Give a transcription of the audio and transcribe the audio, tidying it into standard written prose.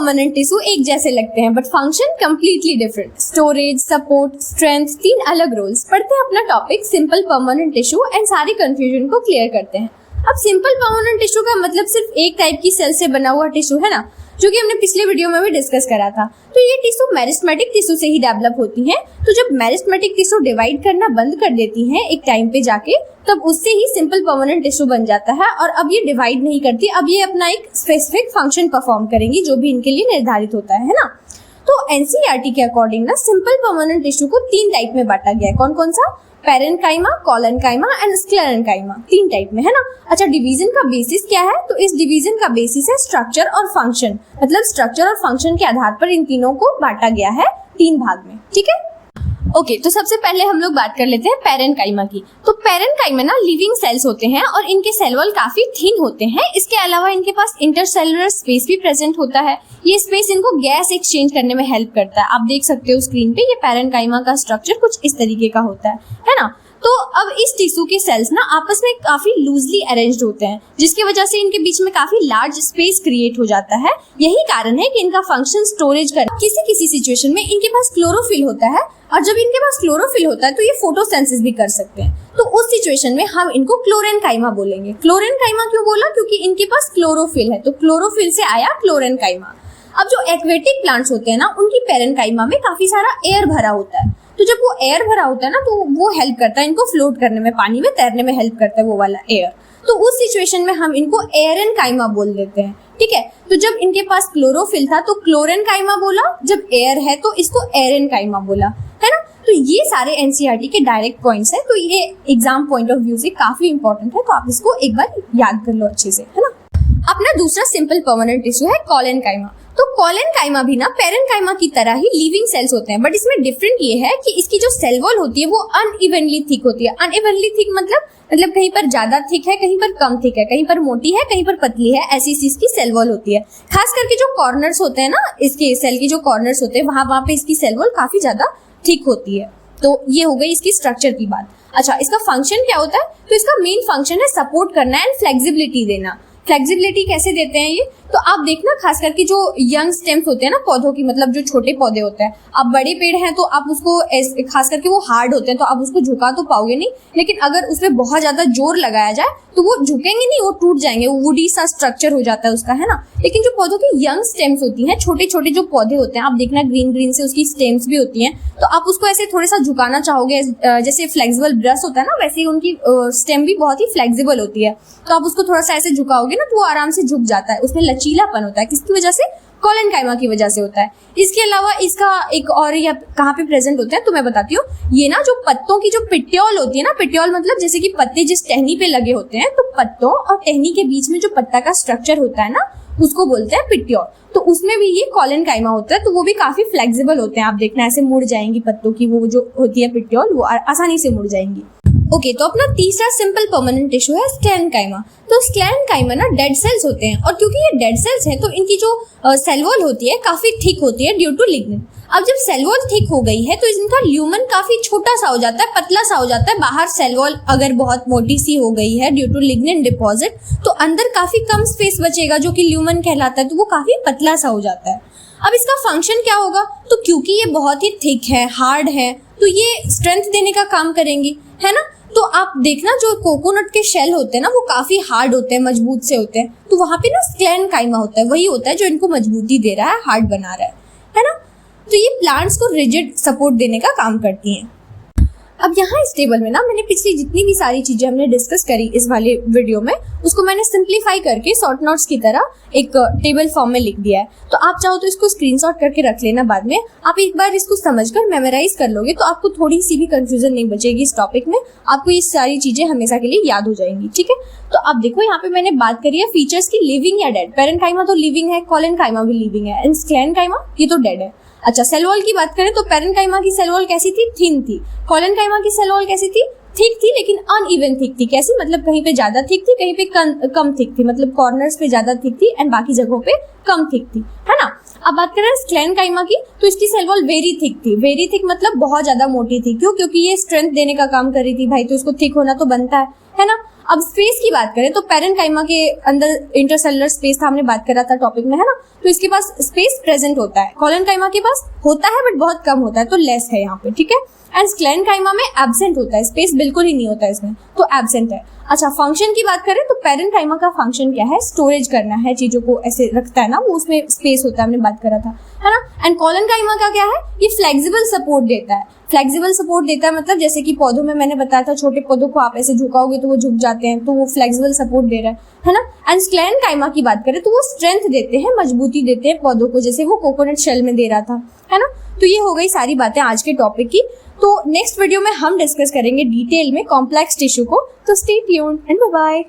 Permanent tissue एक जैसे लगते हैं but function completely different. Storage, support, strength, 3 अलग रोल्स। पढ़ते हैं अपना topic simple permanent tissue and सारी कंफ्यूजन को क्लियर करते हैं। अब सिंपल परमानेंट टिश्यू का मतलब सिर्फ एक टाइप की सेल से बना हुआ टिश्यू है ना, जो कि हमने पिछले वीडियो में भी डिस्कस करा था। तो ये टिश्यू मेरिस्टेमेटिक टिश्यू से ही डेवलप होती हैं। तो जब मेरिस्टेमेटिक टिश्यू डिवाइड करना बंद कर देती हैं एक टाइम पे जाके, तब उससे ही सिंपल परमानेंट टिश्यू बन जाता है। और अब ये डिवाइड नहीं करती, अब ये अपना एक स्पेसिफिक फंक्शन परफॉर्म करेंगी जो भी इनके लिए निर्धारित होता है ना। तो एनसीईआरटी के अकॉर्डिंग ना सिंपल परमानेंट टिश्यू को 3 टाइप में बांटा गया है। कौन कौन सा? Parenchyma, collenchyma and sclerenchyma, 3 type में है ना। अच्छा, डिवीजन का बेसिस क्या है? तो इस डिवीजन का बेसिस है स्ट्रक्चर और फंक्शन। मतलब स्ट्रक्चर और फंक्शन के आधार पर इन तीनों को बांटा गया है 3 भाग में। ठीक है, ओके। तो सबसे पहले हम लोग बात कर लेते हैं पेरेन्काइमा की। तो पेरेन्काइमा ना लिविंग सेल्स होते हैं और इनके सेल वॉल काफी थिन होते हैं। इसके अलावा इनके पास इंटरसेलुलर स्पेस भी प्रेजेंट होता है। ये स्पेस इनको गैस एक्सचेंज करने में हेल्प करता है। आप देख सकते हो स्क्रीन पे, ये पेरेन्काइमा का स्ट्रक्चर कुछ इस तरीके का होता है ना। तो अब इस टिश्यू के सेल्स ना आपस में काफी लूजली अरेंज्ड होते हैं, जिसकी वजह से इनके बीच में काफी लार्ज स्पेस क्रिएट हो जाता है। यही कारण है कि इनका फंक्शन स्टोरेज करना। किसी किसी सिचुएशन में इनके पास क्लोरोफिल होता है, और जब इनके पास क्लोरोफिल होता है तो ये फोटोसिंथेसिस भी कर सकते हैं। तो उस सिचुएशन में हम इनको क्लोरेन्काइमा बोलेंगे। क्लोरेन्काइमा क्यों बोला? क्योंकि इनके पास क्लोरोफिल है, तो क्लोरोफिल से आया क्लोरेन्काइमा। अब जो एक्वेटिक प्लांट्स होते हैं ना, उनकी पेरेन्काइमा में काफी सारा एयर भरा होता है। तो जब वो एयर भरा होता है ना, तो वो हेल्प करता है इनको फ्लोट करने में, पानी में तैरने में हेल्प करता है वो वाला एयर। तो उस सिचुएशन में हम इनको एरेन्काइमा बोल देते हैं। ठीक है, तो जब इनके पास क्लोरोफिल था तो क्लोरेन्काइमा बोला, जब एयर है तो इसको एरेन्काइमा बोला, है ना। तो ये सारे एनसीईआरटी के डायरेक्ट पॉइंट्स हैं। तो ये एग्जाम पॉइंट ऑफ व्यू से काफी इंपॉर्टेंट है, तो आप इसको एक बार याद कर लो अच्छे से, है ना। अपना दूसरा सिंपल परमानेंट टिश्यू है कोलेनकाइमा। तो कोलेनकाइमा भी ना पेरेन्काइमा की तरह ही लिविंग सेल्स होते हैं, बट इसमें डिफरेंट ये है कि इसकी जो सेल वॉल होती है वो अनइवनली थिक होती है। अनइवनली थिक मतलब कहीं पर ज्यादा थिक है, कहीं पर कम थिक है, कहीं पर मोटी है, कहीं पर पतली है, ऐसी इसकी सेल वॉल होती है। खास करके जो कॉर्नर्स होते हैं ना, इसके सेल के जो कॉर्नर्स होते हैं, वहां पे इसकी सेल वॉल काफी ज्यादा थिक होती है। तो ये हो गई इसकी स्ट्रक्चर की बात। अच्छा, इसका फंक्शन क्या होता है? तो इसका मेन फंक्शन है सपोर्ट करना एंड फ्लेक्सिबिलिटी देना। फ्लेक्सिबिलिटी कैसे देते हैं ये? तो आप देखना, खास करके जो यंग स्टेम्स होते हैं ना पौधों की, मतलब जो छोटे पौधे होते हैं, अब बड़े पेड़ हैं तो आप उसको खास करके वो हार्ड होते हैं तो आप उसको झुका तो पाओगे नहीं, लेकिन अगर उसमें बहुत ज्यादा जोर लगाया जाए तो वो झुकेंगे नहीं, वो टूट जाएंगे, वो वुडी सा स्ट्रक्चर हो जाता है उसका, है ना। लेकिन जो पौधों की यंग स्टेम्स होती हैं, छोटे छोटे जो पौधे होते हैं, आप देखना ग्रीन ग्रीन से उसकी स्टेम्स भी होती हैं, तो आप उसको ऐसे थोड़े सा झुकाना चाहोगे, जैसे फ्लेक्सिबल ब्रश होता है ना, वैसे ही उनकी स्टेम भी बहुत ही फ्लेक्सिबल होती है। तो आप उसको थोड़ा सा ऐसे झुकाओगे ना तो वो आराम से झुक जाता है, उसमें लचीलापन होता है। किसकी वजह से? कोलेनकाइमा की वजह से होता है। इसके अलावा इसका एक और ये कहाँ पे प्रेजेंट होता है तो मैं बताती हूँ। ये ना जो पत्तों की जो पिट्योल होती है ना, पिट्योल मतलब जैसे कि पत्ते जिस टहनी पे लगे होते हैं, तो पत्तों और टहनी के बीच में जो पत्ता का स्ट्रक्चर होता है ना, उसको बोलते हैं पिट्योल। तो उसमें भी ये कोलेनकाइमा होता है, तो वो भी काफी फ्लेक्सिबल होते हैं। आप देखना ऐसे मुड़ जाएंगी पत्तों की वो जो होती है पिट्योल, वो आसानी से मुड़ जाएंगी। ओके, तो अपना तीसरा सिंपल परमानेंट टिश्यू है स्क्लेरेन्काइमा। तो स्क्लेरेन्काइमा ना डेड सेल्स होते हैं, और क्योंकि ये डेड सेल्स हैं तो इनकी जो सेल वॉल होती है काफी थिक होती है ड्यू टू लिग्निन। अब जब सेल वॉल थिक हो गई है तो इनका ल्यूमन काफी छोटा सा हो जाता है, पतला सा हो जाता है। बाहर सेल वॉल अगर बहुत मोटी सी हो गई है ड्यू टू लिग्निन डिपॉजिट, तो अंदर काफी कम स्पेस बचेगा जो कि ल्यूमन कहलाता है, तो वो काफी पतला सा हो जाता है। अब इसका फंक्शन क्या होगा? तो क्योंकि ये बहुत ही थिक है, हार्ड है, तो ये स्ट्रेंथ देने का काम करेंगी, है ना। तो आप देखना जो कोकोनट के शेल होते हैं ना, वो काफी हार्ड होते हैं, मजबूत से होते हैं, तो वहां पे ना स्क्लेरेन्काइमा होता है, वही होता है जो इनको मजबूती दे रहा है, हार्ड बना रहा है ना। तो ये प्लांट्स को रिजिड सपोर्ट देने का काम करती हैं। अब यहाँ इस टेबल में ना मैंने पिछली जितनी भी सारी चीजें हमने डिस्कस करी इस वाले वीडियो में, उसको मैंने सिंप्लीफाई करके शॉर्ट नोट्स की तरह एक टेबल फॉर्म में लिख दिया है। तो आप चाहो तो इसको स्क्रीनशॉट करके रख लेना, बाद में आप एक बार इसको समझकर मेमोराइज कर लोगे तो आपको थोड़ी सी भी कंफ्यूजन नहीं बचेगी इस टॉपिक में, आपको ये सारी चीजें हमेशा के लिए याद हो जाएंगी। ठीक है, तो अब देखो यहाँ पे मैंने बात करी है फीचर्स की, लिविंग या डेड। पेरेन्काइमा तो लिविंग है, कोलेनकाइमा भी लिविंग है, एंड स्क्लेरेन्काइमा ये तो डेड है। अच्छा, सेल वॉल की बात करें तो पेरेन्काइमा की सेल वॉल कैसी थी? थिन थी। कोलेनकाइमा की सेल वॉल कैसी थी? थिक थी, लेकिन अनइवन थिक थी। कैसी? मतलब कहीं पे ज्यादा थिक थी, कहीं पे कम थिक थी, मतलब कॉर्नर्स पे ज्यादा थिक थी एंड बाकी जगहों पे कम थिक थी, है ना। अब बात करें स्क्लेरेन्काइमा की, तो इसकी सेल वॉल वेरी थिक थी। वेरी थिक मतलब बहुत ज्यादा मोटी थी। क्यों? क्योंकि ये स्ट्रेंथ देने का काम कर रही थी भाई, तो उसको थिक होना तो बनता है है ना। अब स्पेस की बात करें तो पैरेन्काइमा के अंदर इंटरसेलुलर स्पेस था, हमने बात करा था टॉपिक में, है ना। तो इसके पास स्पेस प्रेजेंट होता है, कोलेनकाइमा के पास होता है बट बहुत कम होता है, तो लेस है यहाँ पे, ठीक है। एंड स्क्लेरेनकाइमा में एब्सेंट होता है, स्पेस बिल्कुल ही नहीं होता है इसमें, तो एब्सेंट है। अच्छा, फंक्शन की बात करें तो पैरेन्काइमा का फंक्शन क्या है, स्टोरेज करना है, चीजों को ऐसे रखता है ना, वो उसमें स्पेस होता है, हमने बात करा था, है ना। एंड कोलेनकाइमा का क्या है, ये फ्लेक्सिबल सपोर्ट देता है। फ्लेक्सिबल सपोर्ट देता है मतलब जैसे कि पौधों में मैंने बताया था, छोटे पौधों को आप ऐसे झुकाओगे तो वो झुक जाते हैं, तो वो फ्लेक्सिबल सपोर्ट दे रहा है ना। एंड स्क्लेरेनकाइमा की बात करें तो वो स्ट्रेंथ देते हैं, मजबूती देते हैं पौधों को, जैसे वो कोकोनट शेल में दे रहा था, है ना। तो ये हो गई सारी बातें आज के टॉपिक की। तो नेक्स्ट वीडियो में हम डिस्कस करेंगे डिटेल में कॉम्प्लेक्स टिश्यू को। तो stay tuned and bye bye.